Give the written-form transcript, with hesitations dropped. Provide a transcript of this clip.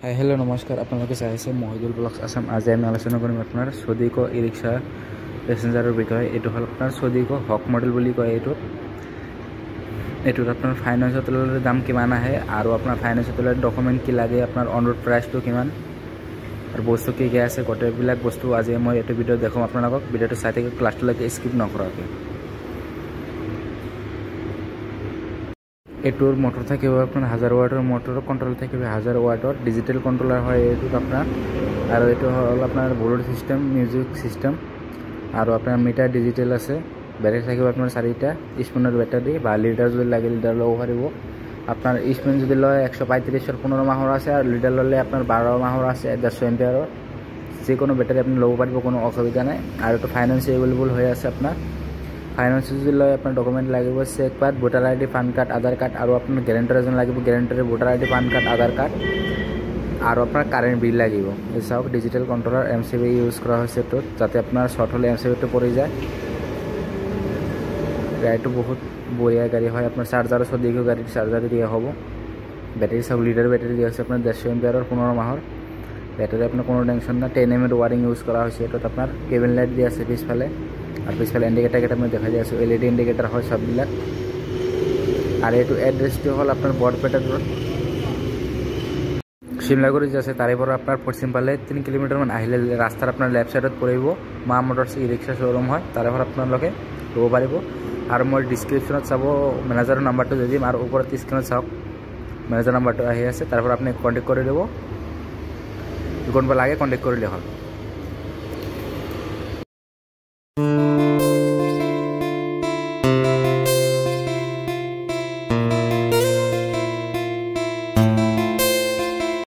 Hi hello नमस्कार आपलोके चाइ आछे महिदुल ब्लग्स आसाम। आज आमि आलोचना करिम आपनार सदिको इ रिक्शा पैसेंजारर बिषय। एटु हल आपनार सदिको हक मडेल बुली कय। एटुर आपनार फाइनेंस तलर दाम किमान आहे आरो आपनार फाइनेंस तलर डकुमेंट कि लागे आपनार ऑन-रोड प्राइस तो किमान आरो बस्तु कि आछे गटेबिलाक बस्तु आज मैं एटु भिडिओ देखाम आपनालोকক। भिडिओটো चाइ थाकि क्लासटोলৈকে स्किप नकराके। एटुर मोटर থাকিব আপনার 1000 ওয়াটের মোটর কন্ট্রোল থাকিব 1000 ওয়াটের ডিজিটাল কন্ট্রোলার হয় এটু আপনার। আর এটু হল আপনার ব্লুটুথ সিস্টেম মিউজিক সিস্টেম আর আপনার মিটার ডিজিটাল আছে। ব্যাটারি থাকিব আপনার 4টা স্পিনের ব্যাটারি বা লিটার যদি লাগে লিটার লও পারিব। আপনার স্পিন যদি লয় 135 এর 15 মাহর আছে আর লিটার ললে আপনার 12 মাহর আছে 150 এম্পিয়ারের। যে কোনো ব্যাটারি আপনি লও পারিব, কোনো অসুবিধা নাই। আর এটু ফাইন্যান্স अवेलेबल হয়ে আছে আপনার। फाइनेंस जो लय अपना डकुमेंट लगे cheque pass voter ID PAN card Aadhaar card और अपना ग्यारेंटर लगे guarantor voter ID PAN card Aadhaar card और अपना कारेंट बिल लगे। चाक डिजिटल कंट्रोलर एमसीबी यूज करा जाते अपना शर्ट हले एमसीबी पड़ जाए। गाड़ी तो बहुत बढ़िया गाड़ी है अपना चार्जार सदिको गाड़ी चार्जार दिया हम। बैटारी सब लिटार बैटारी दिया अपना 150 एम्पियार 15 माहर बैटारी अपना को टेंशन ना 10 mm वायरिंग यूज करा अपना केबिन लाइट दिया पिछफाले और पिछफाले इंडिकेटर केटा मैं देखा जाए एलईडी इंडिकेटर है सबबिला। और ये एड्रेस हल अपना बरपेटा रोड शिमलागुड़ी जैसे तारे पर अपना पश्चिम फाले 3 किलोमीटर मान आहिले रास्तार अपना लेफ्ट साइड पड़ब मा मोटर्स इ रिक्शा शोरूम है तारे पर अपना लो पार। और मैं डिस्क्रिप्शन चाब मैनेजर नम्बर तो दी और ऊपर स्क्रीन चाक मैनेजर नम्बर तो आसे तार पर अपनी कन्टेक्ट कर देव। कोनबा लगे कन्टेक्ट कर हल।